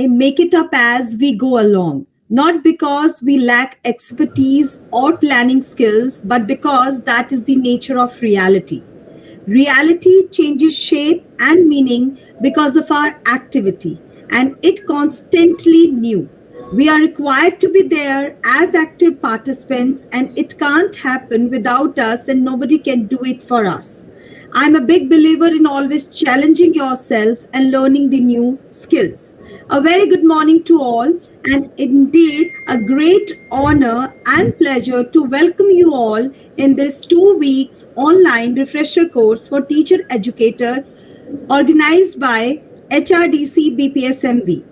I make it up as we go along, not because we lack expertise or planning skills, but because that is the nature of reality. Reality changes shape and meaning because of our activity, and it constantly new. We are required to be there as active participants, and it can't happen without us, and nobody can do it for us. I'm a big believer in always challenging yourself and learning the new skills. A very good morning to all, and indeed a great honor and pleasure to welcome you all in this 2 weeks online refresher course for teacher educator organized by HRDC BPSMV.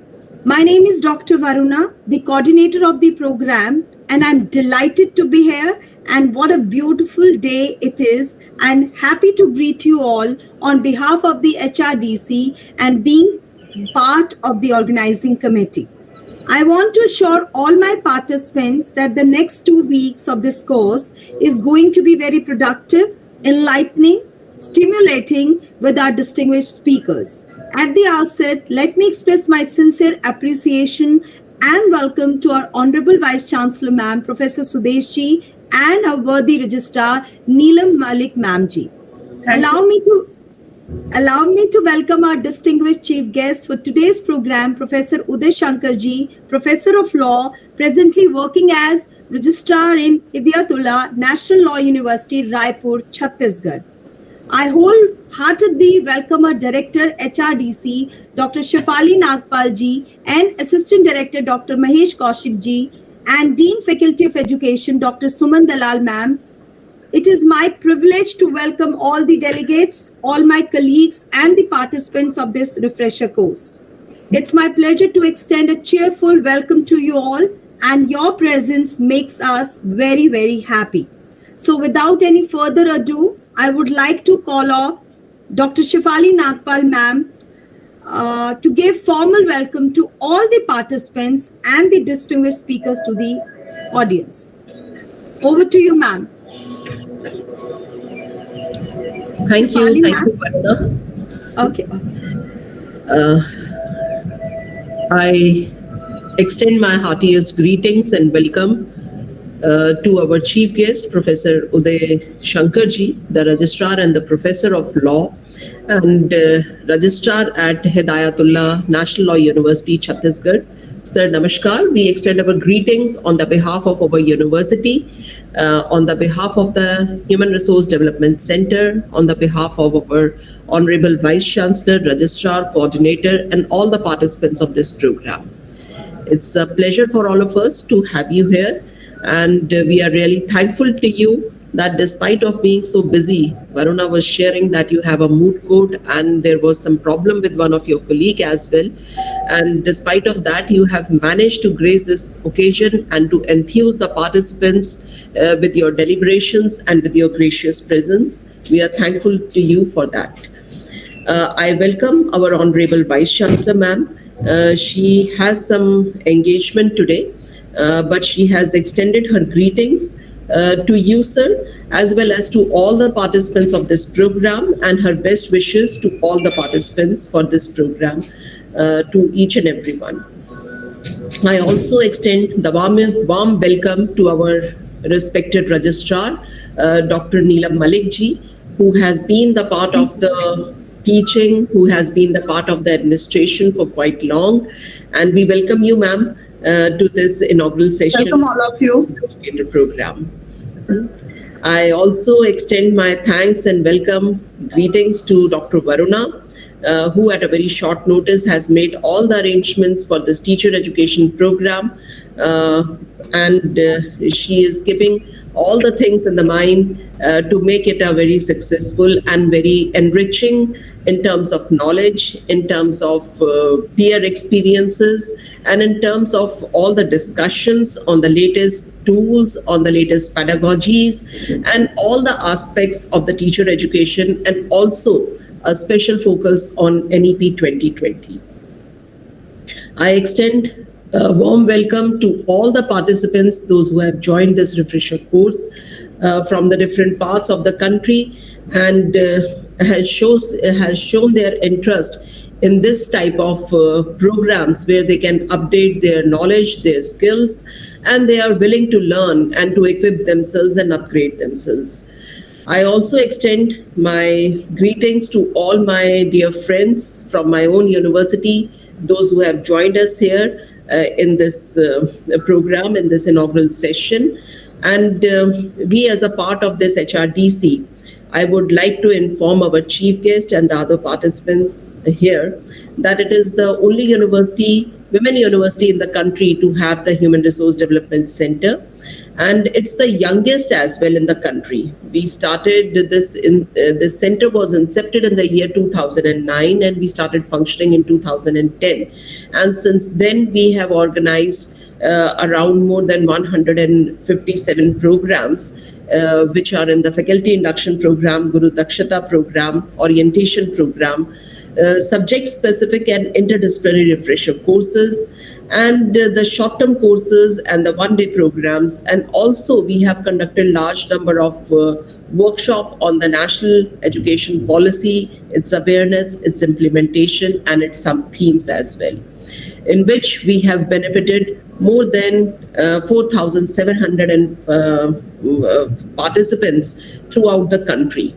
My name is Dr. Varuna, the coordinator of the program, and I'm delighted to be here. And what a beautiful day it is, and happy to greet you all on behalf of the HRDC and being part of the organizing committee. I want to assure all my participants that the next 2 weeks of this course is going to be very productive, enlightening, stimulating with our distinguished speakers. At the outset, let me express my sincere appreciation and welcome to our Honorable Vice-Chancellor Ma'am, Professor Sudesh ji, and our worthy Registrar, Neelam Malik Ma'am ji. Allow me to welcome our distinguished chief guest for today's program, Professor Uday Shankar ji, Professor of Law, presently working as Registrar in HIDAYATULLAH, National Law University, Raipur, Chhattisgarh. I wholeheartedly welcome our Director HRDC, Dr. Shafali Nagpal ji, and Assistant Director Dr. Mahesh Kaushik ji, and Dean Faculty of Education Dr. Suman Dalal ma'am. It is my privilege to welcome all the delegates, all my colleagues, and the participants of this refresher course. It's my pleasure to extend a cheerful welcome to you all, and your presence makes us very, very happy. So without any further ado, I would like to call on Dr. Shafali Nagpal ma'am to give formal welcome to all the participants and the distinguished speakers to the audience. Over to you, ma'am. Thank you, Varuna. Okay. I extend my heartiest greetings and welcome to our chief guest, Professor Uday Shankar ji, the Registrar and the Professor of Law and Registrar at HIDAYATULLAH, National Law University, Chhattisgarh. Sir, namaskar. We extend our greetings on the behalf of our university, on the behalf of the Human Resource Development Center, on the behalf of our Honorable Vice-Chancellor, Registrar, Coordinator, and all the participants of this program. It's a pleasure for all of us to have you here. And we are really thankful to you that despite of being so busy, Varuna was sharing that you have a moot court and there was some problem with one of your colleagues as well. And despite of that, you have managed to grace this occasion and to enthuse the participants with your deliberations and with your gracious presence. We are thankful to you for that. I welcome our Honorable Vice-Chancellor ma'am. She has some engagement today. But she has extended her greetings to you, sir, as well as to all the participants of this program, and her best wishes to all the participants for this program, to each and every one. I also extend the warm welcome to our respected Registrar, Dr. Neelam Malik ji, who has been the part of the teaching, who has been the part of the administration for quite long. And we welcome you, ma'am, to this inaugural session. Welcome all of you. Educator program. I also extend my thanks and welcome greetings to Dr. Varuna, who at a very short notice has made all the arrangements for this teacher education program, and she is giving all the things in the mind to make it a very successful and very enriching in terms of knowledge, in terms of peer experiences, and in terms of all the discussions on the latest tools, on the latest pedagogies, and all the aspects of the teacher education, and also a special focus on NEP 2020. I extend a warm welcome to all the participants, those who have joined this refresher course from the different parts of the country, and has shown their interest in this type of programs where they can update their knowledge, their skills, and they are willing to learn and to equip themselves and upgrade themselves. I also extend my greetings to all my dear friends from my own university, those who have joined us here in this program, in this inaugural session. And we, as a part of this HRDC, I would like to inform our chief guest and the other participants here that it is the only university, women university in the country to have the Human Resource Development Center. And it's the youngest as well in the country. We started this this center was incepted in the year 2009, and we started functioning in 2010. And since then, we have organized around more than 157 programs, which are in the faculty induction program, Guru Dakshata program, orientation program, subject specific and interdisciplinary refresher courses, and the short-term courses and the one-day programs. And also we have conducted large number of workshop on the national education policy, its awareness, its implementation, and its some themes as well, in which we have benefited more than 4,700 participants throughout the country.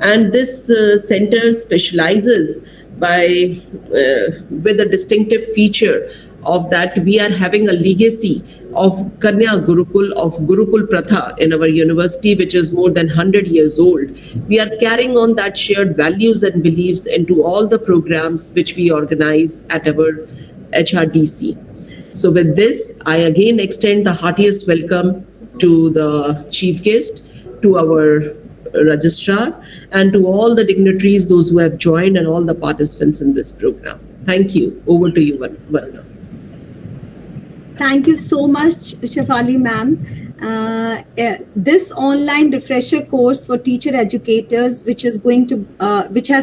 And this center specializes with a distinctive feature of that we are having a legacy of Kanya Gurukul, of Gurukul Pratha in our university, which is more than 100 years old. We are carrying on that shared values and beliefs into all the programs which we organize at our HRDC. So with this, I again extend the heartiest welcome to the chief guest, to our registrar, and to all the dignitaries, those who have joined, and all the participants in this program. Thank you. Over to you, Varuna. Thank you so much, Shafali ma'am. This online refresher course for teacher educators, which has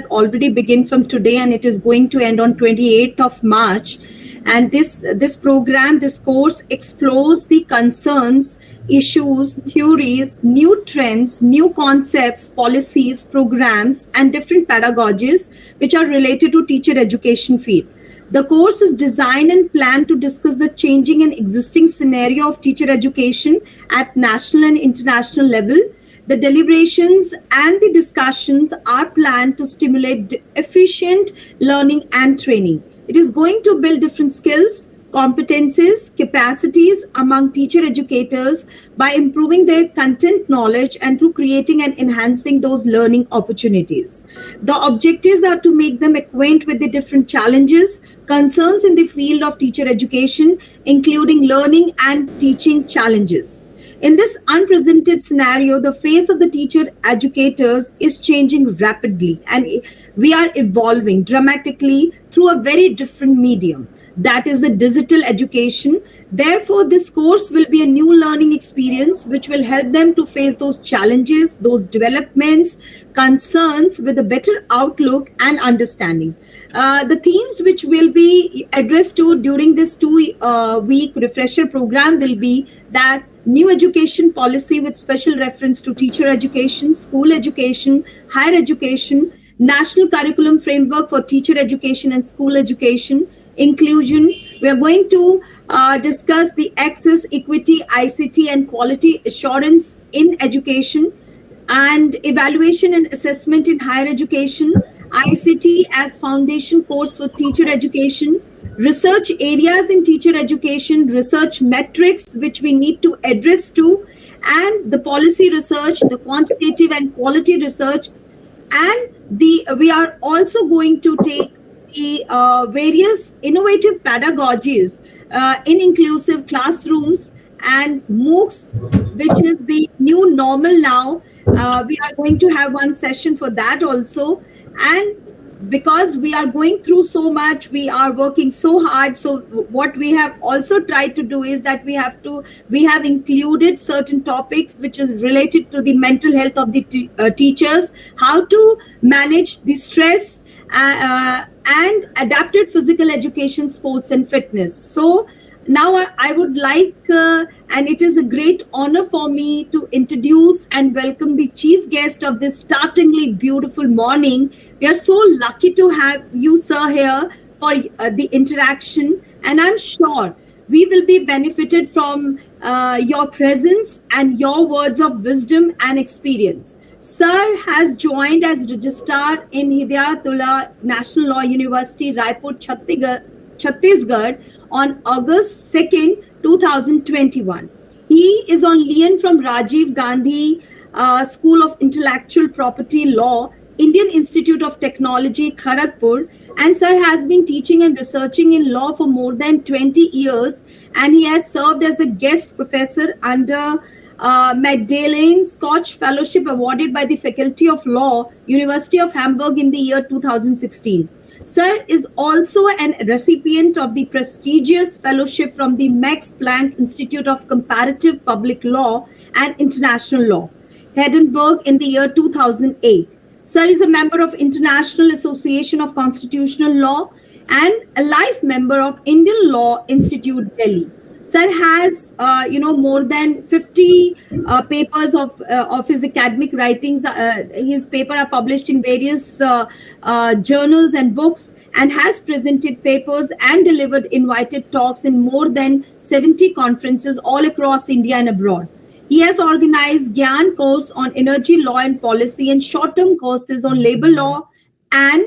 already begun from today, and it is going to end on 28th of March. And this program, this course explores the concerns, issues, theories, new trends, new concepts, policies, programs, and different pedagogies which are related to teacher education field. The course is designed and planned to discuss the changing and existing scenario of teacher education at national and international level. The deliberations and the discussions are planned to stimulate efficient learning and training. It is going to build different skills, competencies, capacities among teacher educators by improving their content knowledge and through creating and enhancing those learning opportunities. The objectives are to make them acquaint with the different challenges, concerns in the field of teacher education, including learning and teaching challenges. In this unprecedented scenario, the face of the teacher educators is changing rapidly, and we are evolving dramatically through a very different medium. That is the digital education. Therefore, this course will be a new learning experience which will help them to face those challenges, those developments, concerns with a better outlook and understanding. The themes which will be addressed to during this 2-week refresher program will be that new education policy with special reference to teacher education, school education, higher education, national curriculum framework for teacher education and school education, inclusion. We are going to discuss the access, equity, ICT, and quality assurance in education, and evaluation and assessment in higher education, ICT as foundation course for teacher education, research areas in teacher education, research metrics which we need to address to, and the policy research, the quantitative and quality research, and we are also going to take the various innovative pedagogies in inclusive classrooms and MOOCs, which is the new normal now. We are going to have one session for that also. And because we are going through so much, we are working so hard. So what we have also tried to do is that we have included certain topics which is related to the mental health of the teachers, how to manage the stress, and adapted physical education, sports and fitness. So Now I would like, and it is a great honor for me to introduce and welcome the chief guest of this startlingly beautiful morning. We are so lucky to have you, sir, here for the interaction, and I'm sure we will be benefited from your presence and your words of wisdom and experience. Sir has joined as registrar in Hidayatullah National Law University, Raipur, Chhattisgarh on August 2nd, 2021. He is on lien from Rajiv Gandhi School of Intellectual Property Law, Indian Institute of Technology, Kharagpur, and sir has been teaching and researching in law for more than 20 years, and he has served as a guest professor under Magdalene Scotch Fellowship awarded by the Faculty of Law, University of Hamburg in the year 2016. Sir is also an recipient of the prestigious fellowship from the Max Planck Institute of Comparative Public Law and International Law, Edinburgh in the year 2008. Sir is a member of International Association of Constitutional Law and a life member of Indian Law Institute, Delhi. Sir has, more than 50 papers of his academic writings. His papers are published in various journals and books, and has presented papers and delivered invited talks in more than 70 conferences all across India and abroad. He has organized Gyan course on energy law and policy and short-term courses on labor law and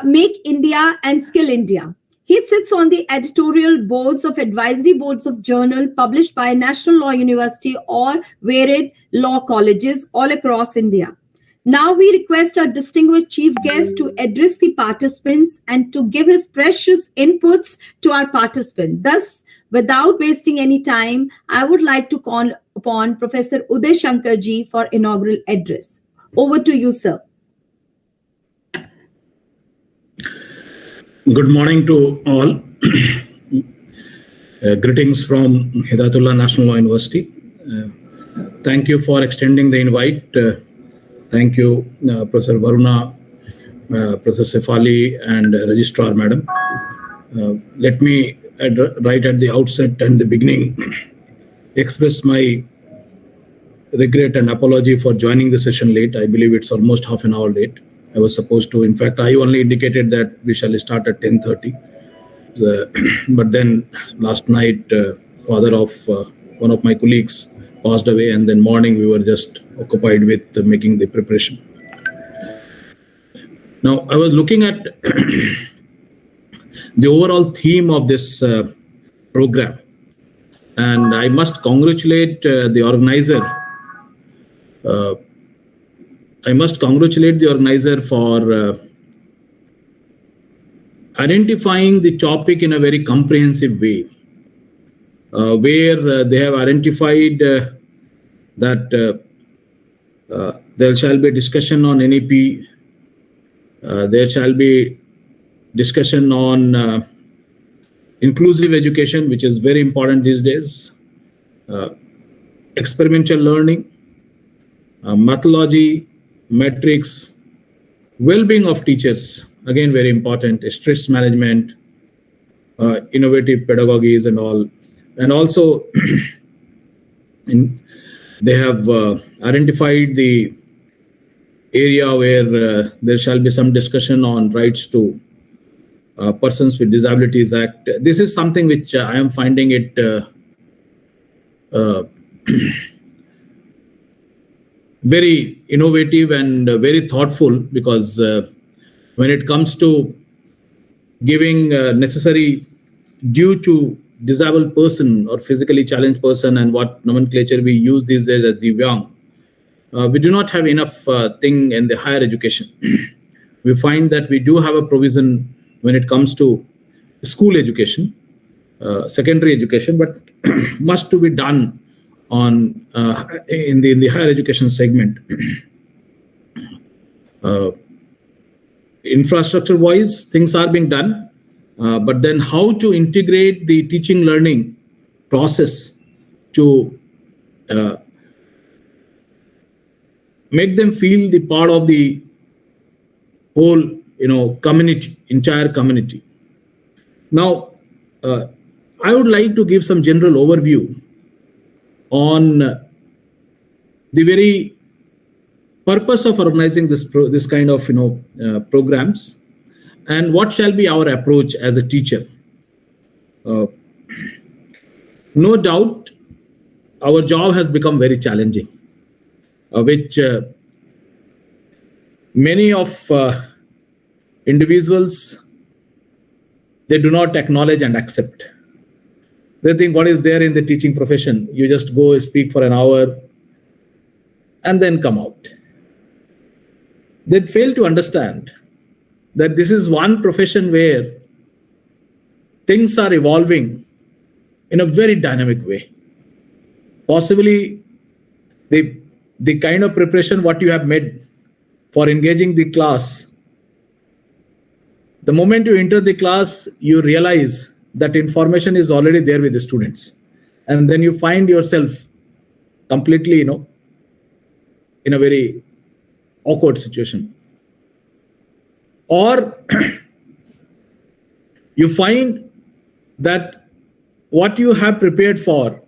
Make India and Skill India. He sits on the editorial boards of advisory boards of journal published by National Law University or varied law colleges all across India. Now we request our distinguished chief guest to address the participants and to give his precious inputs to our participants. Thus, without wasting any time, I would like to call upon Professor Uday Shankar ji for inaugural address. Over to you, sir. Good morning to all. Greetings from Hidayatullah National Law University. Thank you for extending the invite. Thank you, Professor Varuna, Professor Shafali, and Registrar Madam. Let me, right at the outset and the beginning, express my regret and apology for joining the session late. I believe it's almost half an hour late. I was supposed to, in fact, I only indicated that we shall start at 10:30. But then last night, father of one of my colleagues passed away, and then morning we were just occupied with making the preparation. Now, I was looking at the overall theme of this program, and I must congratulate the organizer. I must congratulate the organizer for identifying the topic in a very comprehensive way, where they have identified that there shall be discussion on NEP, there shall be discussion on inclusive education, which is very important these days, experiential learning, methodology, metrics, well-being of teachers, again very important, stress management, innovative pedagogies and all. And also they have identified the area where there shall be some discussion on rights to Persons with Disabilities Act. This is something which I am finding it very innovative and very thoughtful, because when it comes to giving necessary due to disabled person or physically challenged person, and what nomenclature we use these days as Divyang, we do not have enough thing in the higher education. We find that we do have a provision when it comes to school education, secondary education, but must to be done on in the higher education segment. Infrastructure wise, things are being done, but then how to integrate the teaching learning process to make them feel the part of the whole community, entire community. Now, I would like to give some general overview on the very purpose of organizing this kind of programs, and what shall be our approach as a teacher. No doubt, our job has become very challenging, which many of individuals, they do not acknowledge and accept. They think, what is there in the teaching profession? You just go speak for an hour and then come out. They fail to understand that this is one profession where things are evolving in a very dynamic way. Possibly the kind of preparation what you have made for engaging the class, the moment you enter the class, you realize that information is already there with the students. And then you find yourself completely, in a very awkward situation. Or you find that what you have prepared for,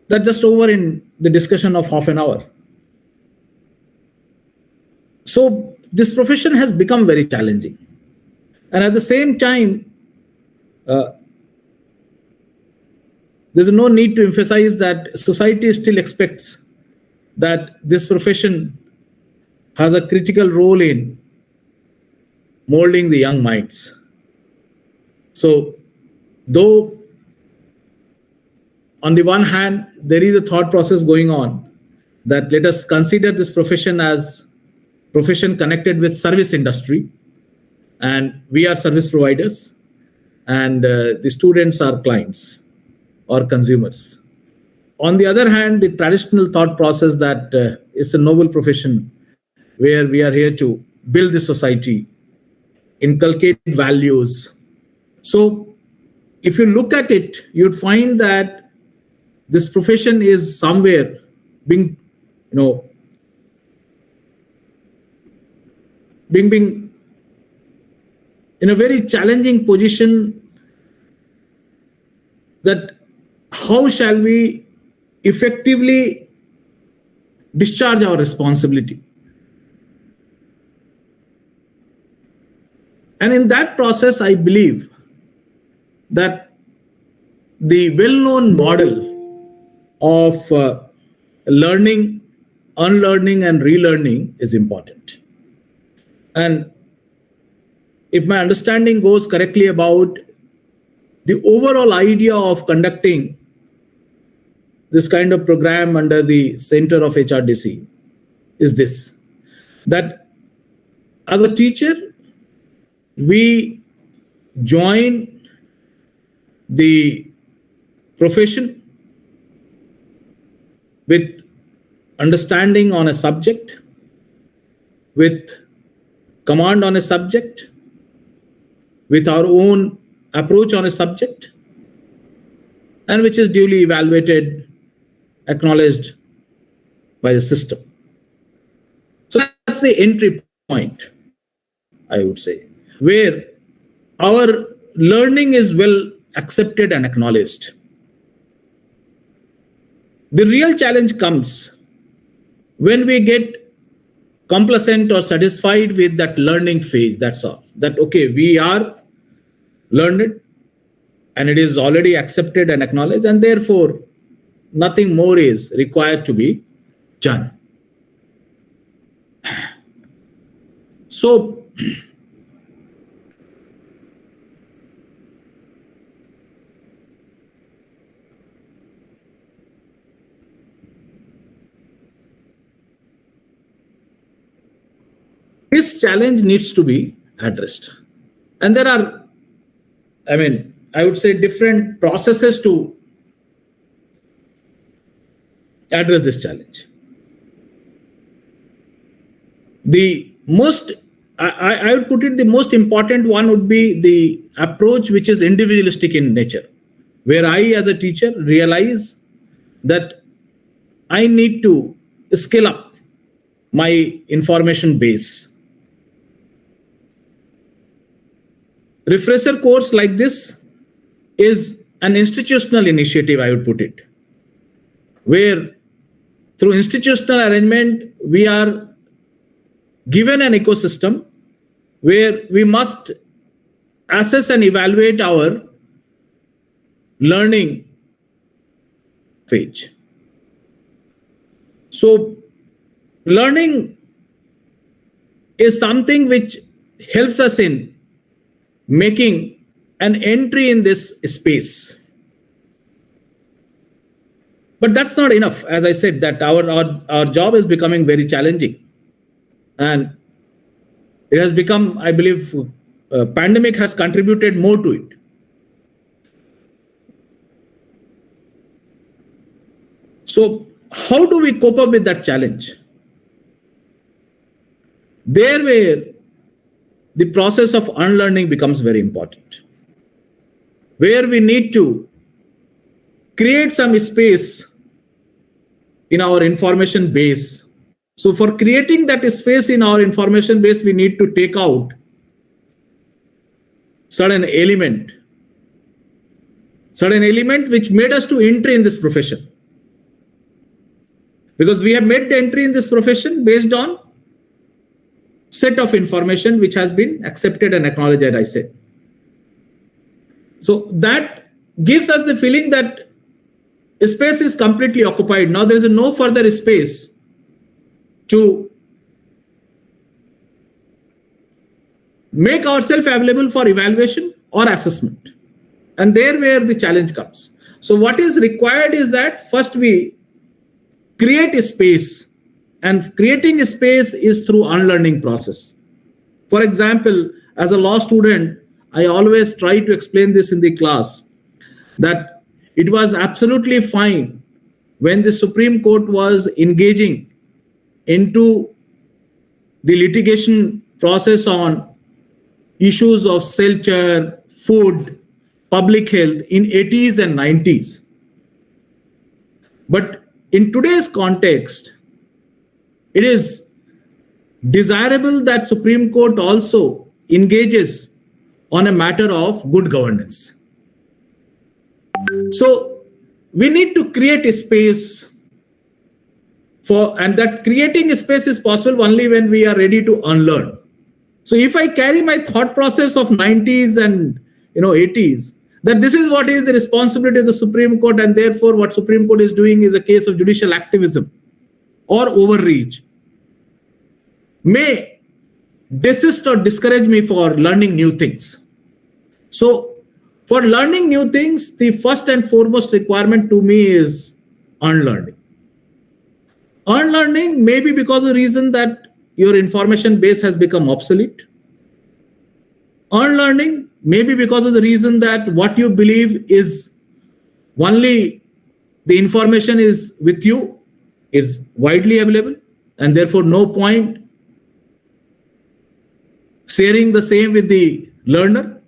that just over in the discussion of half an hour. So this profession has become very challenging. And at the same time, there's no need to emphasize that society still expects that this profession has a critical role in molding the young minds. So, though on the one hand, there is a thought process going on that let us consider this profession as profession connected with service industry, and we are service providers, and the students are clients or consumers. On the other hand, the traditional thought process that it's a noble profession where we are here to build the society, inculcate values. So if you look at it, you'd find that this profession is somewhere being in a very challenging position, that how shall we effectively discharge our responsibility. And in that process, I believe that the well-known model of learning, unlearning, and relearning is important. And if my understanding goes correctly about the overall idea of conducting this kind of program under the center of HRDC is this, that as a teacher, we join the profession with understanding on a subject, with command on a subject, with our own approach on a subject, and which is duly evaluated, acknowledged by the system. So that's the entry point, I would say, where our learning is well accepted and acknowledged. The real challenge comes when we get complacent or satisfied with that learning phase. That's all. That, okay, we are learned and it is already accepted and acknowledged, and therefore nothing more is required to be done. So this challenge needs to be addressed. And there are, I would say, different processes to address this challenge. The most, I would put it, the most important one would be the approach which is individualistic in nature, where I as a teacher realize that I need to scale up my information base. Refresher course like this is an institutional initiative, I would put it, where through institutional arrangement, we are given an ecosystem where we must assess and evaluate our learning phase. So learning is something which helps us in making an entry in this space. But that's not enough. As I said, that our job is becoming very challenging. And it has become, I believe, pandemic has contributed more to it. So how do we cope up with that challenge? There where the process of unlearning becomes very important, where we need to create some space in our information base. So for creating that space in our information base, we need to take out certain element which made us to enter in this profession. Because we have made the entry in this profession based on set of information which has been accepted and acknowledged, as I said. So that gives us the feeling that space is completely occupied. Now there is no further space to make ourselves available for evaluation or assessment. And there where the challenge comes. So what is required is that first we create a space, and creating a space is through unlearning process. For example, as a law student, I always try to explain this in the class, that it was absolutely fine when the Supreme Court was engaging into the litigation process on issues of culture, food, public health in 80s and 90s. But in today's context, it is desirable that Supreme Court also engages on a matter of good governance. So we need to create a space for, and that creating a space is possible only when we are ready to unlearn. So if I carry my thought process of 90s and 80s, that this is what is the responsibility of the Supreme Court, and therefore what Supreme Court is doing is a case of judicial activism or overreach, may desist or discourage me for learning new things. So for learning new things, the first and foremost requirement to me is unlearning. Unlearning may be because of the reason that your information base has become obsolete. Unlearning may be because of the reason that what you believe is only the information is with you, it's widely available, and therefore no point sharing the same with the learner.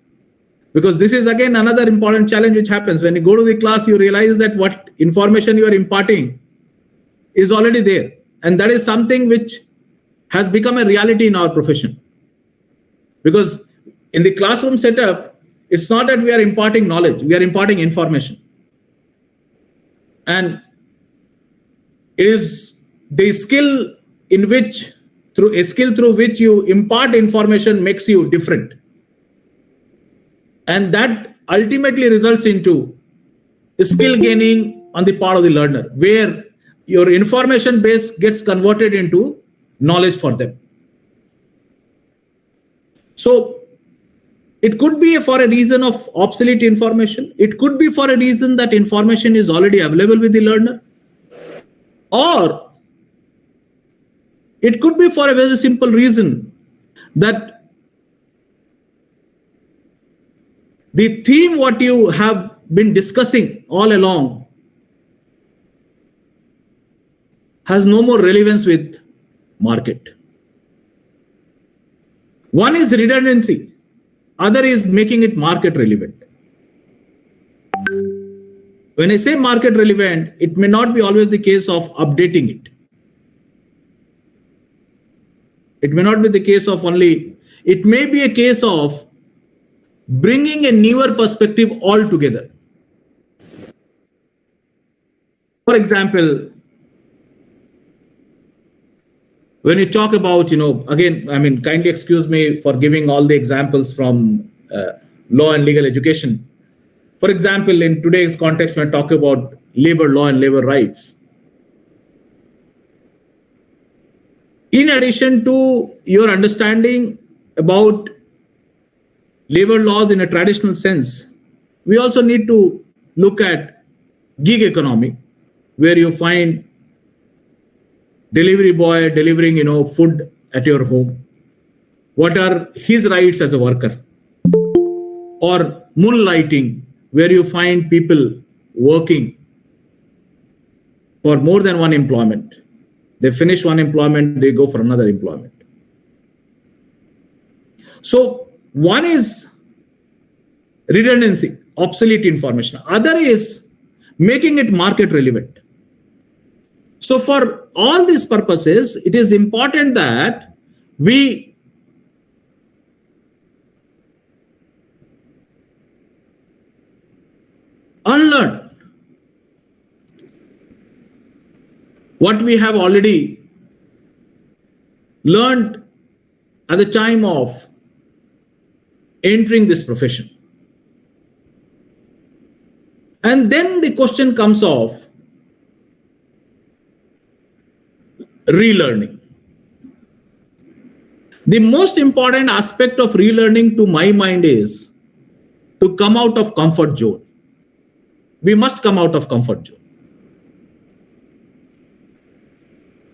Because this is again another important challenge which happens when you go to the class, you realize that what information you are imparting is already there, and that is something which has become a reality in our profession. Because in the classroom setup, it's not that we are imparting knowledge, we are imparting information. And it is the skill in which, through which you impart information makes you different. And that ultimately results into skill gaining on the part of the learner, where your information base gets converted into knowledge for them. So it could be for a reason of obsolete information. It could be for a reason that information is already available with the learner. Or it could be for a very simple reason that the theme what you have been discussing all along has no more relevance with market. One is redundancy, other is making it market relevant. When I say market relevant, it may not be always the case of updating it. It may not be the case of only, it may be a case of bringing a newer perspective altogether. For example, when you talk about, again, kindly excuse me for giving all the examples from law and legal education. For example, in today's context, when I talk about labor law and labor rights, in addition to your understanding about labor laws in a traditional sense, we also need to look at gig economy, where you find delivery boy delivering, food at your home. What are his rights as a worker? Or moonlighting, where you find people working for more than one employment. They finish one employment, they go for another employment. So one is redundancy, obsolete information. Other is making it market relevant. So for all these purposes, it is important that we unlearn what we have already learned at the time of entering this profession. And then the question comes of relearning. The most important aspect of relearning to my mind is to come out of comfort zone. We must come out of comfort zone.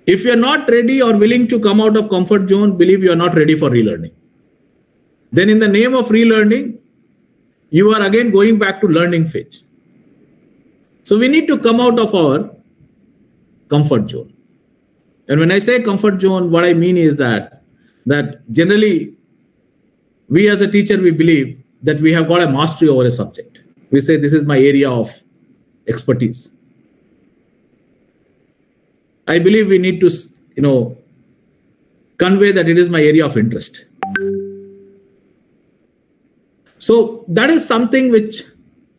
If you're not ready or willing to come out of comfort zone, believe you are not ready for relearning. Then in the name of relearning, you are again going back to learning phase. So we need to come out of our comfort zone. And when I say comfort zone, what I mean is that generally we as a teacher, we believe that we have got a mastery over a subject. We say this is my area of expertise. I believe we need to, convey that it is my area of interest. So that is something which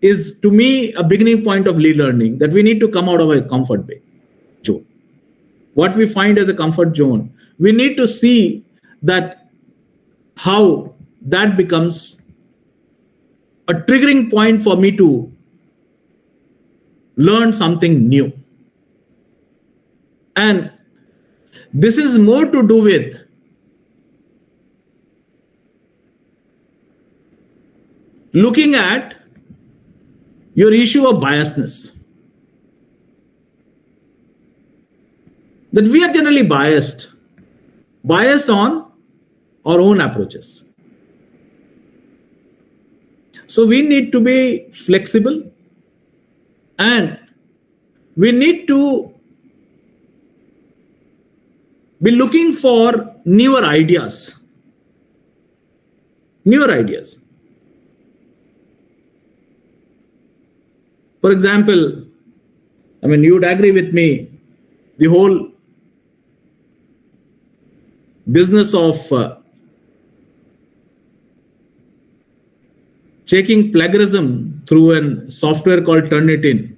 is, to me, a beginning point of relearning, that we need to come out of a comfort zone. What we find as a comfort zone, we need to see that how that becomes a triggering point for me to learn something new. And this is more to do with looking at your issue of biasness. That we are generally biased on our own approaches. So we need to be flexible, and we need to be looking for newer ideas. For example, you would agree with me, the whole business of checking plagiarism through a software called Turnitin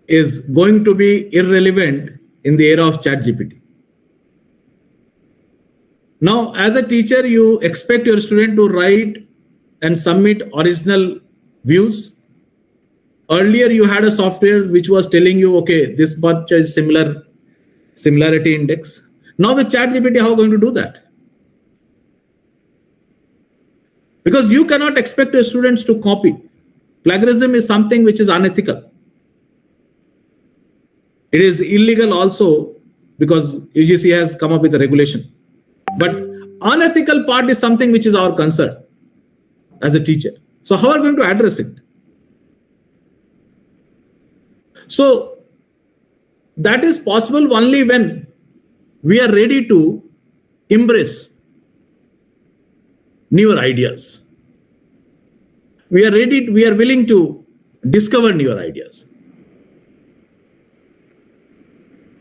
is going to be irrelevant in the era of ChatGPT. Now, as a teacher, you expect your student to write and submit original views. Earlier, you had a software which was telling you, okay, this much is similarity index. Now with ChatGPT, how are you going to do that? Because you cannot expect your students to copy. Plagiarism is something which is unethical. It is illegal also because UGC has come up with a regulation. But unethical part is something which is our concern as a teacher. So how are we going to address it? So that is possible only when we are ready to embrace newer ideas. We are willing to discover newer ideas.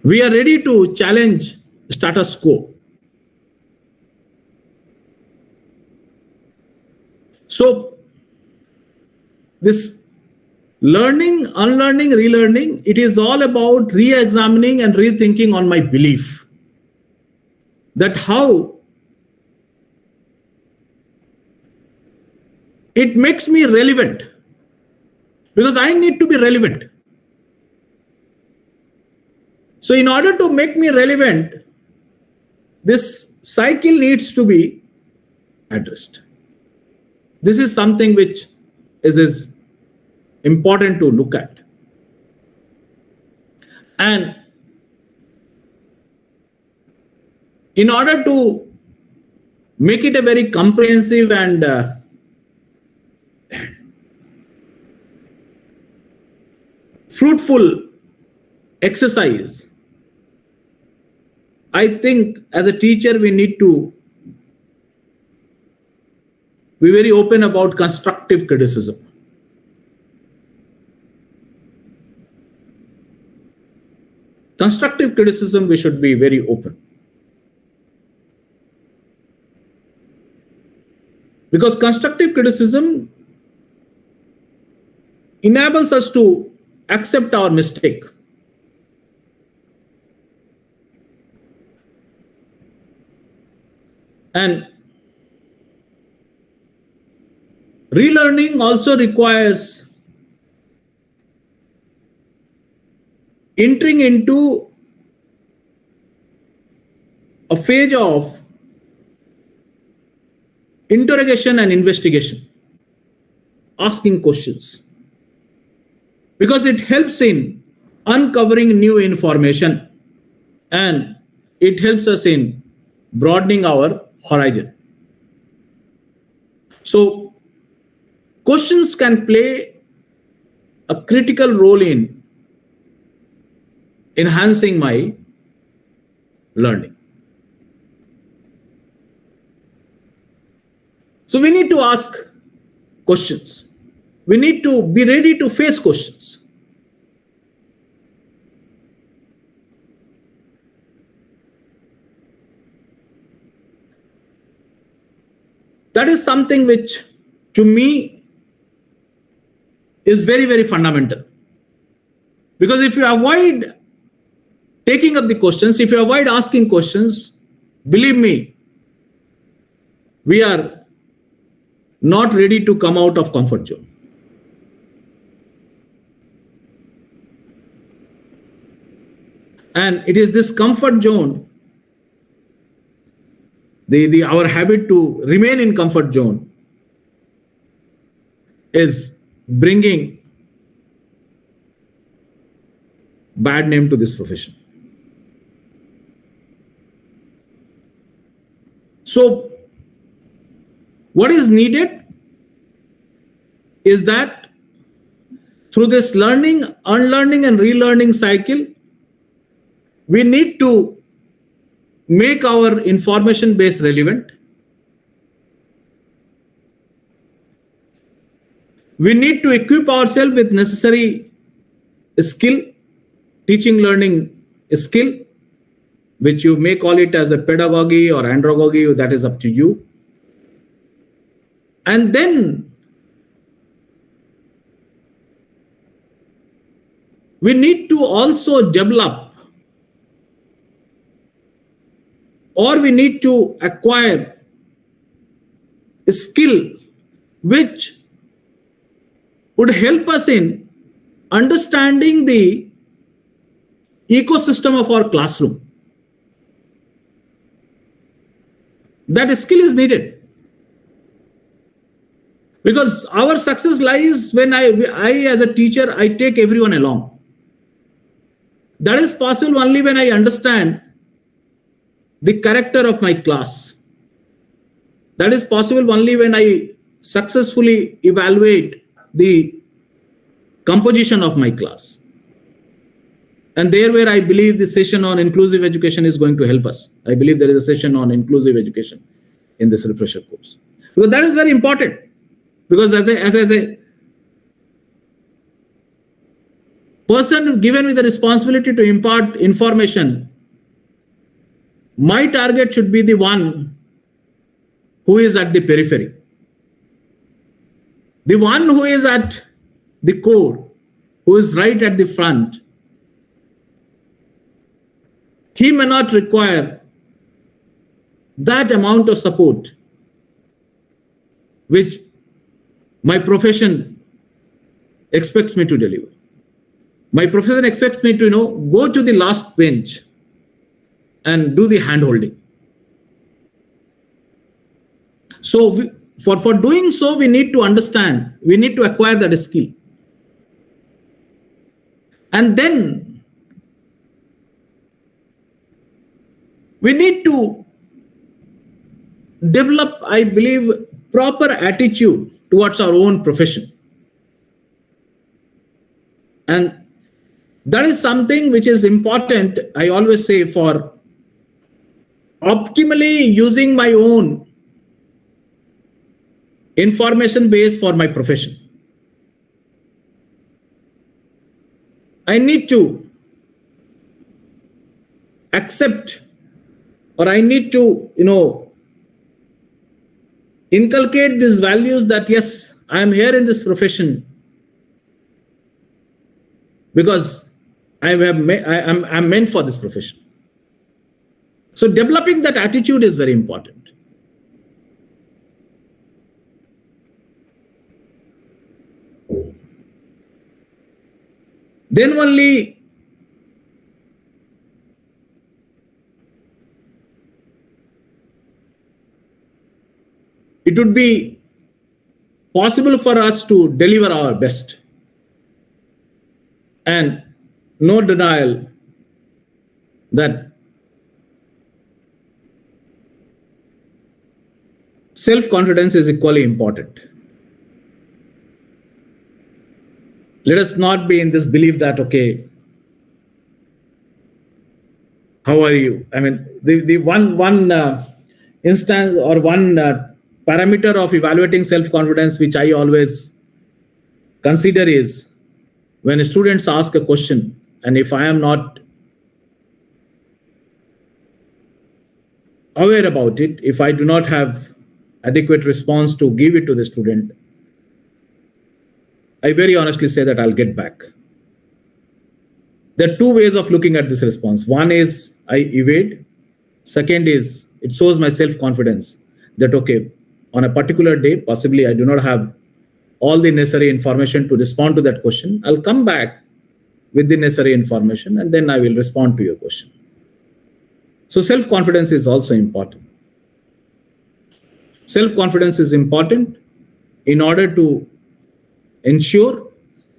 We are ready to challenge status quo. So this learning, unlearning, relearning, it is all about re-examining and rethinking on my belief that how it makes me relevant, because I need to be relevant. So in order to make me relevant, this cycle needs to be addressed. This is something which is important to look at. And in order to make it a very comprehensive and fruitful exercise, I think as a teacher we need to be very open about constructive criticism. Constructive criticism, we should be very open. Because constructive criticism enables us to accept our mistake. And relearning also requires entering into a phase of interrogation and investigation, asking questions, because it helps in uncovering new information and it helps us in broadening our horizon. So questions can play a critical role in enhancing my learning. So we need to ask questions. We need to be ready to face questions. That is something which, to me, is very, very fundamental. Because if you avoid taking up the questions, if you avoid asking questions, believe me, we are not ready to come out of comfort zone. And it is this comfort zone, our habit to remain in comfort zone, is bringing bad name to this profession. So what is needed is that through this learning, unlearning and relearning cycle, we need to make our information base relevant. We need to equip ourselves with necessary skill, teaching learning skill, which you may call it as a pedagogy or andragogy, that is up to you. And then we need to also develop, or we need to acquire a skill which would help us in understanding the ecosystem of our classroom. That skill is needed. Because our success lies when I as a teacher, I take everyone along. That is possible only when I understand the character of my class. That is possible only when I successfully evaluate the composition of my class. And there where I believe the session on inclusive education is going to help us. I believe there is a session on inclusive education in this refresher course. Because that is very important. Because as a person given with the responsibility to impart information, my target should be the one who is at the periphery. The one who is at the core, who is right at the front, he may not require that amount of support which my profession expects me to deliver. My profession expects me to, go to the last bench and do the hand-holding. So for doing so, we need to understand, we need to acquire that skill. And then we need to develop, I believe, proper attitude towards our own profession. And that is something which is important, I always say, for optimally using my own information base for my profession. I need to accept, or I need to, inculcate these values that yes, I am here in this profession because I'm meant for this profession. So developing that attitude is very important. Then only it would be possible for us to deliver our best. And no denial that self-confidence is equally important. Let us not be in this belief that, okay, how are you? I mean, the one instance or one parameter of evaluating self-confidence which I always consider is when students ask a question, and if I am not aware about it, if I do not have adequate response to give it to the student, I very honestly say that I'll get back. There are two ways of looking at this response. One is I evade. Second is it shows my self-confidence that, okay, on a particular day, possibly I do not have all the necessary information to respond to that question. I'll come back with the necessary information and then I will respond to your question. So self-confidence is also important. Self-confidence is important in order to ensure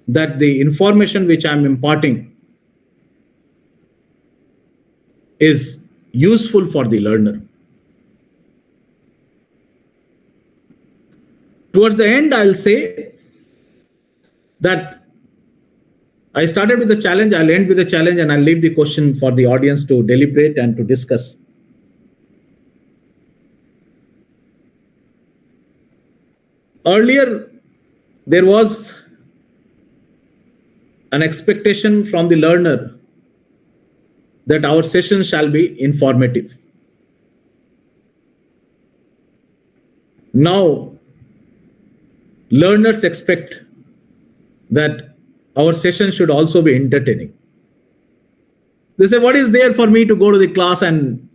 that the information which I'm imparting is useful for the learner. Towards the end, I'll say that I started with a challenge, I'll end with a challenge, and I'll leave the question for the audience to deliberate and to discuss. Earlier, there was an expectation from the learner that our session shall be informative. Now, learners expect that our session should also be entertaining. They say, what is there for me to go to the class and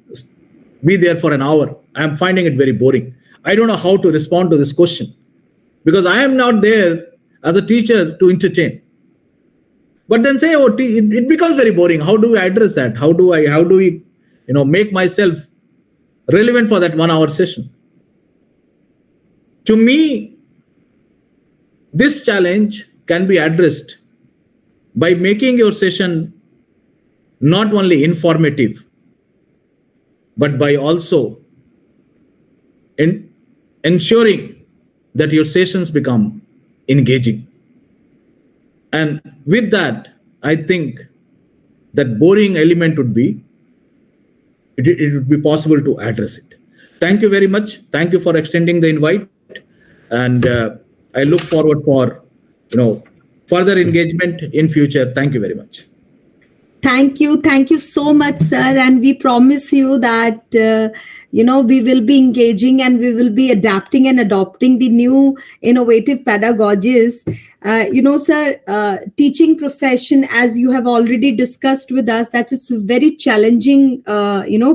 be there for an hour? I am finding it very boring. I don't know how to respond to this question because I am not there as a teacher to entertain. But then say, oh, it becomes very boring. How do I address that? How do we, make myself relevant for that 1 hour session? To me, this challenge can be addressed by making your session not only informative, but by also ensuring that your sessions become engaging. And with that, I think that boring element would be, it would be possible to address it. Thank you very much. Thank you for extending the invite. And I look forward for, further engagement in future. Thank you very much. Thank you so much, sir. And we promise you that, we will be engaging and we will be adapting and adopting the new innovative pedagogies. Sir, teaching profession, as you have already discussed with us, that is a very challenging,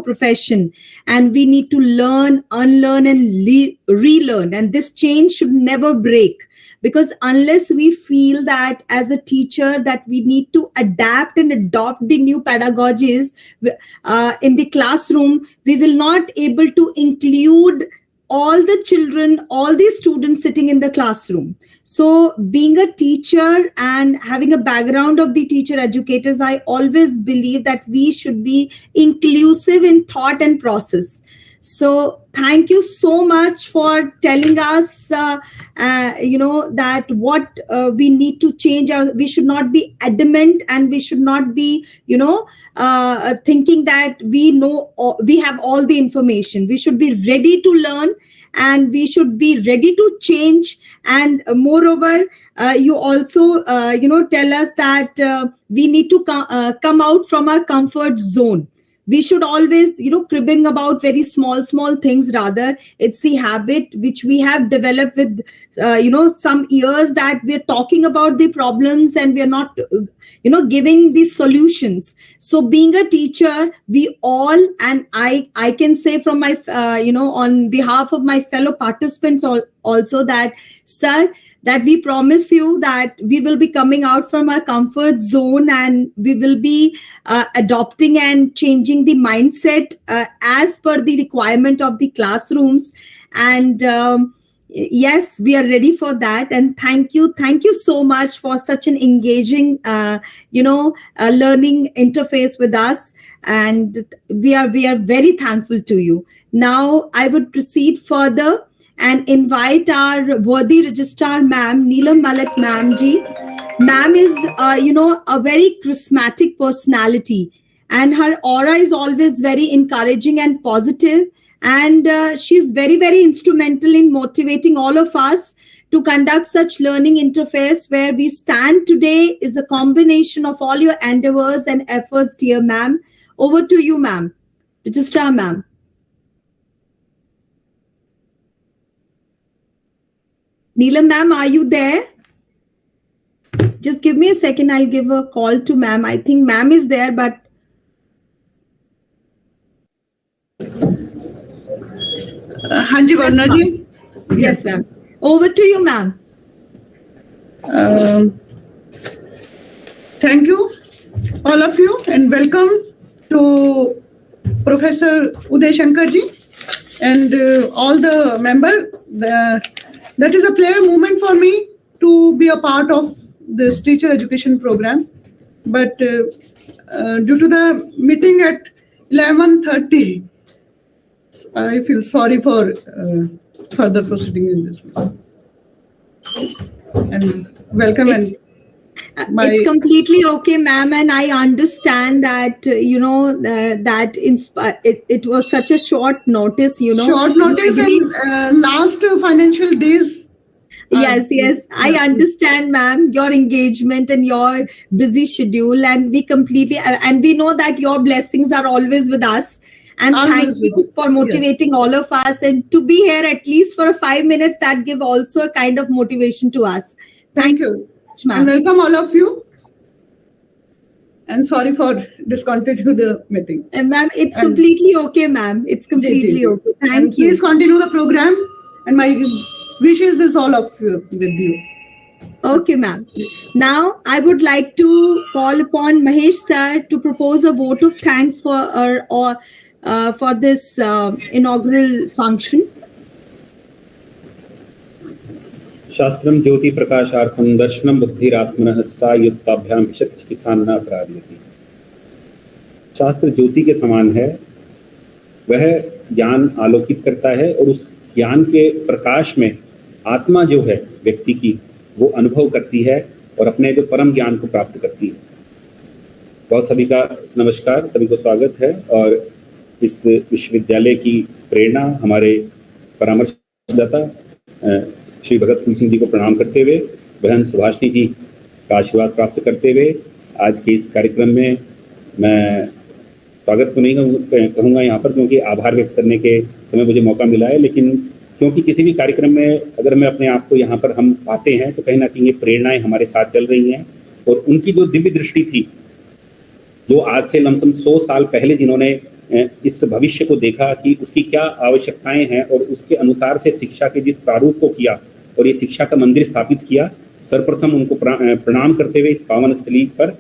profession. And we need to learn, unlearn, and relearn. And this chain should never break. Because unless we feel that as a teacher that we need to adapt and adopt the new pedagogies in the classroom, we will not able to include all the children, all the students sitting in the classroom. So being a teacher and having a background of the teacher educators, I always believe that we should be inclusive in thought and process. So thank you so much for telling us, that what we need to change. We should not be adamant and we should not be, thinking that we have all the information. We should be ready to learn and we should be ready to change. And moreover, you also, tell us that we need to come out from our comfort zone. We should always, cribbing about very small things. Rather, it's the habit which we have developed with, some years, that we're talking about the problems and we're not, giving the solutions. So being a teacher, we all, and I can say from my, on behalf of my fellow participants also that, sir, that we promise you that we will be coming out from our comfort zone and we will be adopting and changing the mindset as per the requirement of the classrooms. And yes, we are ready for that. And thank you so much for such an engaging, learning interface with us. And we are very thankful to you. Now I would proceed further and invite our worthy registrar, ma'am, Neelam Malik ma'am ji. Ma'am is, a very charismatic personality, and her aura is always very encouraging and positive. And she's very, very instrumental in motivating all of us to conduct such learning interface. Where we stand today is a combination of all your endeavors and efforts, dear ma'am. Over to you, ma'am. Registrar, ma'am. Neelam ma'am, are you there? Just give me a second. I'll give a call to ma'am. I think ma'am is there, but. Hanji Varuna ji. Yes, ma'am. Over to you, ma'am. Thank you, all of you, and welcome to Professor Uday Shankar ji and all the members. That is a pleasure moment for me to be a part of this teacher education program. But due to the meeting at 11:30, I feel sorry for further proceeding in this. And welcome. It's completely okay, ma'am, and I understand that it was such a short notice. Short notice and last financial days. Yes, I understand, ma'am, your engagement and your busy schedule, and we know that your blessings are always with us. And thank you for motivating all of us, and to be here at least for 5 minutes, that give also a kind of motivation to us. Thank you. And welcome all of you. And sorry for discontinue the meeting. And ma'am, it's completely okay, ma'am. It's completely okay. Thank you. Please continue the program. And my wishes is all of you with you. Okay, ma'am. Now, I would like to call upon Mahesh sir to propose a vote of thanks for this inaugural function. शास्त्रम ज्योति प्रकाशार्थम दर्शनम बुद्धिरात्मनः सा युक्ताभ्याम विशत चिकित्सान्ना अपराधयति। शास्त्र ज्योति के समान है, वह ज्ञान आलोकित करता है और उस ज्ञान के प्रकाश में आत्मा जो है व्यक्ति की वो अनुभव करती है और अपने जो परम ज्ञान को प्राप्त करती है। बहुत सभी का नमस्कार, सभी को स्वागत है। और इस विश्वविद्यालय की प्रेरणा हमारे परामर्शदाता श्री भगत फूल सिंह जी को प्रणाम करते हुए, बहन सुभाषिनी जी का आशीर्वाद प्राप्त करते हुए आज के इस कार्यक्रम में मैं स्वागत तो नहीं कहूँगा यहाँ पर, क्योंकि आभार व्यक्त करने के समय मुझे मौका मिला है, लेकिन क्योंकि किसी भी कार्यक्रम में अगर मैं अपने आप को यहाँ पर हम पाते हैं तो कहीं ना कहीं ये प्रेरणाएं हमारे साथ चल रही हैं। और उनकी जो दिव्य दृष्टि थी, जो आज से लमसम 100 साल पहले जिन्होंने इस भविष्य को देखा कि उसकी क्या आवश्यकताएं हैं और उसके अनुसार से शिक्षा के जिस प्रारूप को किया और ये शिक्षा का मंदिर स्थापित किया, सर्वप्रथम उनको प्रणाम करते हुए इस पावन स्थली पर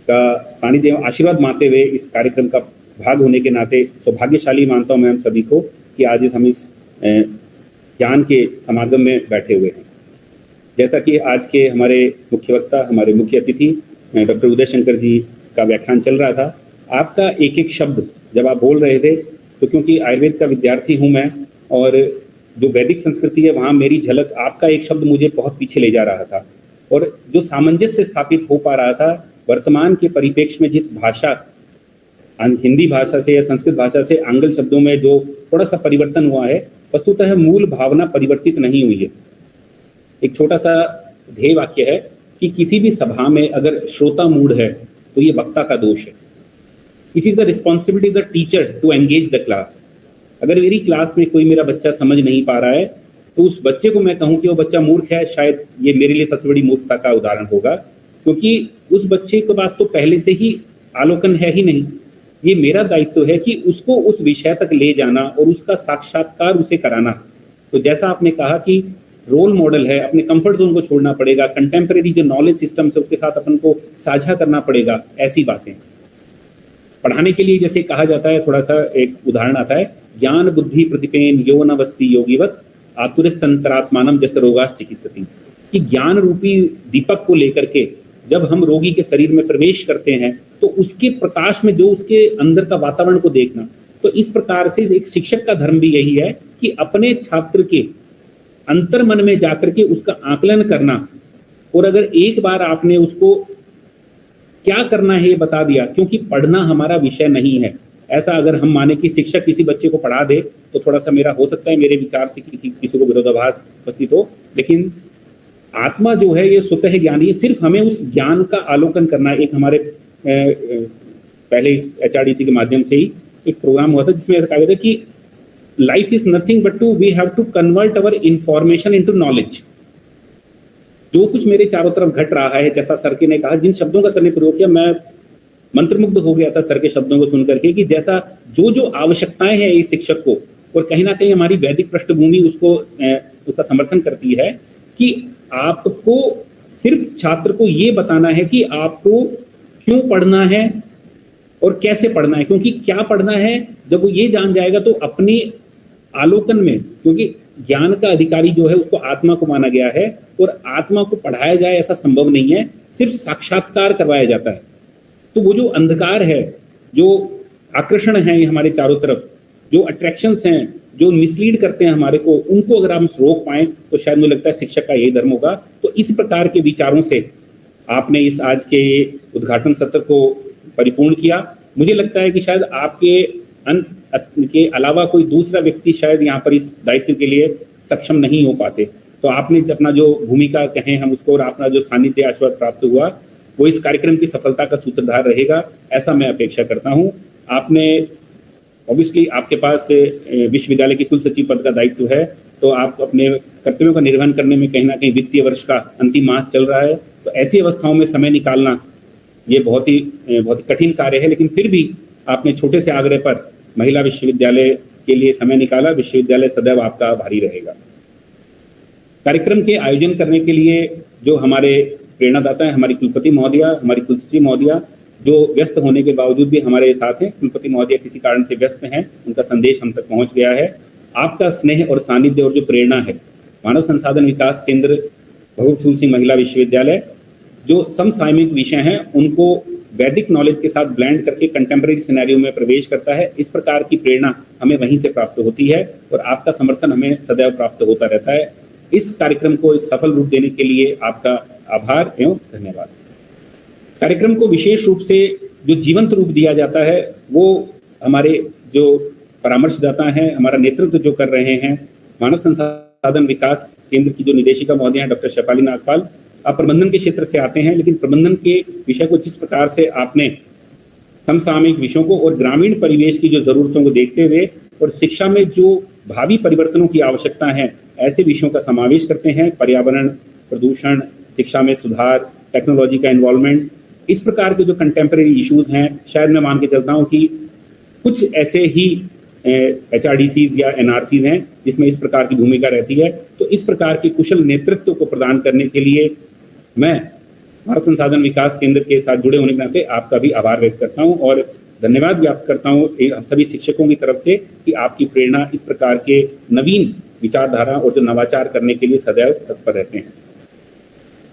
का सानिध्य एवं आशीर्वाद मानते हुए इस कार्यक्रम का भाग होने के नाते सौभाग्यशाली मानता हूँ मैं हम सभी को कि आज हम इस ज्ञान के समागम में बैठे हुए हैं। जैसा कि आज के हमारे मुख्य वक्ता, हमारे मुख्य अतिथि डॉक्टर उदय शंकर जी का व्याख्यान चल रहा था, आपका एक एक शब्द जब आप बोल रहे थे, तो क्योंकि आयुर्वेद का विद्यार्थी हूँ मैं और जो वैदिक संस्कृति है वहाँ मेरी झलक, आपका एक शब्द मुझे बहुत पीछे ले जा रहा था। और जो सामंजस्य स्थापित हो पा रहा था वर्तमान के परिप्रेक्ष्य में, जिस भाषा हिंदी भाषा से या संस्कृत भाषा से आंग्ल शब्दों में जो थोड़ा सा परिवर्तन हुआ है, वस्तुतः मूल भावना परिवर्तित नहीं हुई है। एक छोटा सा ध्येय वाक्य है कि किसी भी सभा में अगर श्रोता मूड है तो ये वक्ता का दोष है। It is the responsibility of the teacher to engage the class. अगर मेरी क्लास में कोई मेरा बच्चा समझ नहीं पा रहा है तो उस बच्चे को मैं कहूँ कि वो बच्चा मूर्ख है, शायद ये मेरे लिए सबसे बड़ी मूर्खता का उदाहरण होगा, क्योंकि उस बच्चे के पास तो पहले से ही आलोकन है ही नहीं। ये मेरा दायित्व है कि उसको उस विषय तक ले जाना और उसका साक्षात्कार उसे कराना। तो जैसा आपने कहा कि रोल मॉडल है, अपने कंफर्ट जोन को छोड़ना पड़ेगा, कंटेम्प्रेरी जो नॉलेज सिस्टम है उसके साथ अपन को साझा करना पड़ेगा, ऐसी बातें पढ़ाने के लिए जैसे कहा जाता है, थोड़ा सा एक उदाहरण आता है, ज्ञान बुद्धि प्रतिपेन यो न वस्ति योगीवत आतुरस्तंतरात्मानम जैसे रोगास चिकित्सति, कि ज्ञान रूपी दीपक को लेकर के जब हम रोगी के शरीर में प्रवेश करते हैं तो उसके प्रकाश में जो उसके अंदर का वातावरण को देखना। तो इस प्रकार से एक शिक्षक का धर्म भी यही है कि अपने छात्र के अंतर मन में जाकर के उसका आकलन करना, और अगर एक बार आपने उसको क्या करना है ये बता दिया, क्योंकि पढ़ना हमारा विषय नहीं है। ऐसा अगर हम माने कि शिक्षक किसी बच्चे को पढ़ा दे तो थोड़ा सा मेरा हो सकता है मेरे विचार से किसी को विरोधाभास उपस्थित हो, लेकिन आत्मा जो है ये स्वतः ज्ञानी है, सिर्फ हमें उस ज्ञान का आलोकन करना है। एक हमारे पहले इस HRDC के माध्यम से ही एक प्रोग्राम हुआ था जिसमें कहा गया था कि life is nothing but we have to convert our information into knowledge. जो कुछ मेरे चारों तरफ घट रहा है, जैसा सर के ने कहा, जिन शब्दों का सर ने प्रयोग किया, मैं मंत्रमुग्ध हो गया था सर के शब्दों को सुन करके, कि जैसा जो आवश्यकताएं हैं इस शिक्षक को, और कहीं ना कहीं हमारी वैदिक पृष्ठभूमि उसका समर्थन करती है कि आपको सिर्फ छात्र को ये बताना है कि आपको क्यों पढ़ना है और कैसे पढ़ना है, क्योंकि क्या पढ़ना है जब वो ये जान जाएगा तो अपने आलोकन में, क्योंकि ज्ञान का अधिकारी जो है उसको आत्मा को माना गया है और आत्मा को पढ़ाया जाए ऐसा संभव नहीं है, सिर्फ साक्षात्कार करवाया जाता है। तो वो जो अंधकार है, जो आकर्षण है हमारे चारों तरफ, जो अट्रैक्शंस हैं, जो मिसलीड करते हैं हमारे को, उनको अगर हम रोक पाएं तो शायद मुझे लगता है शिक्षक का यही धर्म होगा। तो इस प्रकार के विचारों से आपने इस आज के उद्घाटन सत्र को परिपूर्ण किया। मुझे लगता है कि शायद आपके के अलावा कोई दूसरा व्यक्ति शायद यहाँ पर इस दायित्व के लिए सक्षम नहीं हो पाते। तो आपने अपना जो भूमिका कहें हम उसको, और अपना जो सानिध्य आशीर्वाद प्राप्त हुआ, वो इस कार्यक्रम की सफलता का सूत्रधार रहेगा, ऐसा मैं अपेक्षा करता हूँ। आपने ऑब्वियसली आपके पास विश्वविद्यालय के कुल सचिव पद का दायित्व है, तो आप अपने कर्तव्यों का निर्वहन करने में कहीं ना कहीं वित्तीय वर्ष का अंतिम मास चल रहा है, तो ऐसी अवस्थाओं में समय निकालना ये बहुत ही कठिन कार्य है, लेकिन फिर भी आपने छोटे से आग्रह पर महिला विश्वविद्यालय के लिए समय निकाला। विश्वविद्यालय सदैव आपका आभारी रहेगा। कार्यक्रम के आयोजन करने के लिए जो हमारे प्रेरणादाता हैं, हमारी कुलपति महोदया, हमारी कुलसचिव महोदया, जो व्यस्त होने के बावजूद भी हमारे साथ हैं, कुलपति महोदया किसी कारण से व्यस्त हैं, उनका संदेश हम तक पहुंच गया है। आपका स्नेह और सानिध्य और जो प्रेरणा है, मानव संसाधन विकास केंद्र भगत फूल सिंह महिला विश्वविद्यालय, जो समसामयिक विषय हैं उनको वैदिक नॉलेज के साथ ब्लेंड करके कंटेम्प्रेरी सिनेरियो में प्रवेश करता है, इस प्रकार की प्रेरणा हमें वहीं से प्राप्त होती है और आपका समर्थन हमें सदैव प्राप्त होता रहता है। इस कार्यक्रम को सफल रूप देने के लिए आपका आभार एवं धन्यवाद। कार्यक्रम को विशेष रूप से जो जीवंत रूप दिया जाता है वो हमारे जो परामर्शदाता हैं, हमारा नेतृत्व जो कर रहे हैं, मानव संसाधन विकास केंद्र की जो निदेशिका महोदया हैं डॉक्टर शफाली नागपाल। आप प्रबंधन के क्षेत्र से आते हैं, लेकिन प्रबंधन के विषय को जिस प्रकार से आपने समसामयिक विषयों को और ग्रामीण परिवेश की जो जरूरतों को देखते हुए और शिक्षा में जो भावी परिवर्तनों की आवश्यकता है ऐसे विषयों का समावेश करते हैं। पर्यावरण, प्रदूषण, शिक्षा में सुधार, टेक्नोलॉजी का इन्वॉल्वमेंट, इस प्रकार के जो कंटेम्प्रेरी इश्यूज हैं, शायद मैं मान के चलता हूँ कि कुछ ऐसे ही HRDCs या NRCs हैं जिसमें इस प्रकार की भूमिका रहती है। तो इस प्रकार के कुशल नेतृत्व को प्रदान करने के लिए मैं मानव संसाधन विकास केंद्र के साथ जुड़े होने के नाते आपका भी आभार व्यक्त करता हूं और धन्यवाद व्यक्त करता हूं सभी शिक्षकों की तरफ से कि आपकी प्रेरणा इस प्रकार के नवीन विचारधारा और जो नवाचार करने के लिए सदैव तत्पर रहते हैं।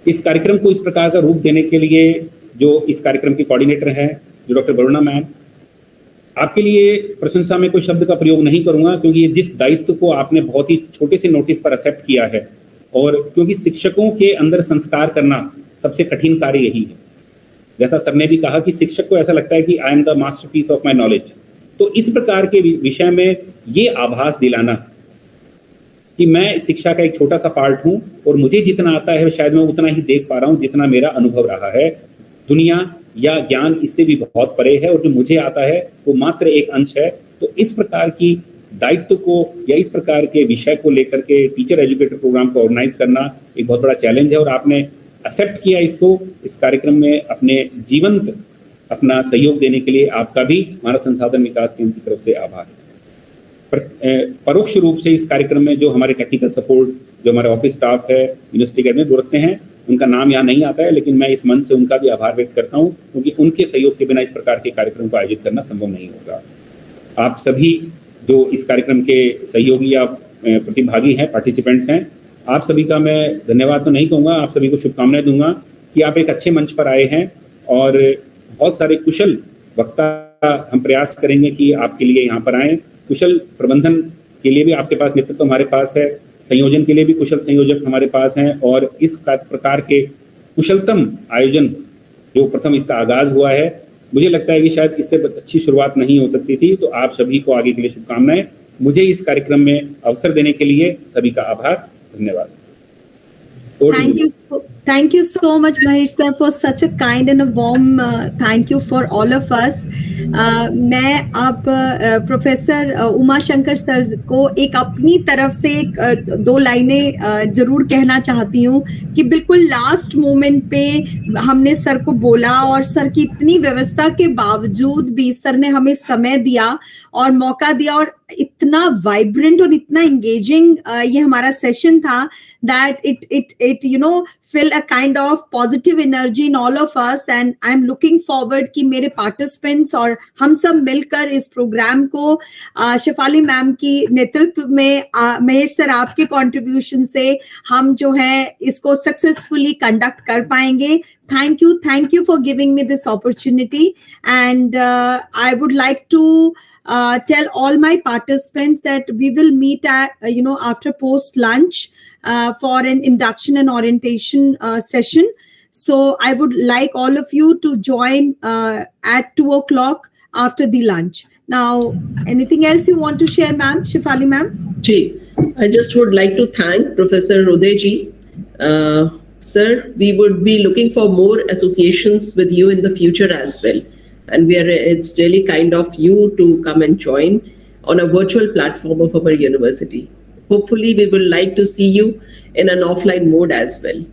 इस कार्यक्रम को इस प्रकार का रूप देने के लिए जो इस कार्यक्रम की कोऑर्डिनेटर हैं, जो डॉक्टर वरुणा मैम, आपके लिए प्रशंसा में कोई शब्द का प्रयोग नहीं करूंगा, क्योंकि जिस दायित्व को आपने बहुत ही छोटे से नोटिस पर एक्सेप्ट किया है, और क्योंकि शिक्षकों के अंदर संस्कार करना सबसे कठिन कार्य यही है। जैसा सर ने भी कहा कि शिक्षक को ऐसा लगता है कि I am the masterpiece of my knowledge. तो इस प्रकार के विषय में ये आभास दिलाना कि मैं शिक्षा का एक छोटा सा पार्ट हूं और मुझे जितना आता है शायद मैं उतना ही देख पा रहा हूं जितना मेरा अनुभव रहा है। दुनिया या ज्ञान इससे भी बहुत परे है और जो मुझे आता है वो मात्र एक अंश है। तो इस प्रकार की दायित्व को या इस प्रकार के विषय को लेकर के टीचर एजुकेटर प्रोग्राम को ऑर्गेनाइज करना एक बहुत बड़ा चैलेंज है और आपने एक्सेप्ट किया इसको। इस कार्यक्रम में अपने जीवंत अपना सहयोग देने के लिए आपका भी मानव संसाधन विकास केंद्र की तरफ से आभार है। परोक्ष रूप से इस कार्यक्रम में जो हमारे टेक्निकल सपोर्ट, जो हमारे ऑफिस स्टाफ है, यूनिवर्सिटी के जुड़ते हैं, उनका नाम यहाँ नहीं आता है, लेकिन मैं इस मन से उनका भी आभार व्यक्त करता हूँ, क्योंकि उनके सहयोग के बिना इस प्रकार के कार्यक्रम को आयोजित करना संभव नहीं होगा। आप सभी जो इस कार्यक्रम के सहयोगी या प्रतिभागी हैं, पार्टिसिपेंट्स हैं, आप सभी का मैं धन्यवाद तो नहीं कहूँगा, आप सभी को शुभकामनाएं दूंगा कि आप एक अच्छे मंच पर आए हैं और बहुत सारे कुशल वक्ता हम प्रयास करेंगे कि आपके लिए यहाँ पर आएँ। कुशल प्रबंधन के लिए भी आपके पास नेतृत्व हमारे पास है, संयोजन के लिए भी कुशल संयोजक हमारे पास हैं और इस प्रकार के कुशलतम आयोजन जो प्रथम इसका आगाज हुआ है, मुझे लगता है कि शायद इससे अच्छी शुरुआत नहीं हो सकती थी। तो आप सभी को आगे के लिए शुभकामनाएं। मुझे इस कार्यक्रम में अवसर देने के लिए सभी का आभार, धन्यवाद। Thank you so much, Mahesh sir, for such a kind and a warm thank you for all of us. मैं अब प्रोफेसर उमा शंकर सर को एक अपनी तरफ से एक दो लाइनें जरूर कहना चाहती हूँ कि बिल्कुल लास्ट मोमेंट पे हमने सर को बोला और सर की इतनी व्यवस्था के बावजूद भी सर ने हमें समय दिया और मौका दिया और इतना वाइब्रेंट और इतना एंगेजिंग ये हमारा सेशन था that it you know fill a kind of positive energy in all of us and I'm looking forward कि मेरे participants और हम सब मिलकर इस प्रोग्राम को शेफाली मैम की नेतृत्व में महेश सर आपके कंट्रीब्यूशन से हम जो है इसको सक्सेसफुली कंडक्ट कर पाएंगे। Thank you for giving me this opportunity and I would like to tell all my participants that we will meet at after post lunch for an induction and orientation session. So I would like all of you to join at 2:00 after the lunch. Now, anything else you want to share, ma'am? Shafali ma'am? I just would like to thank Professor Uday ji. Sir, we would be looking for more associations with you in the future as well. And it's really kind of you to come and join on a virtual platform of our university. Hopefully, we would like to see you in an offline mode as well.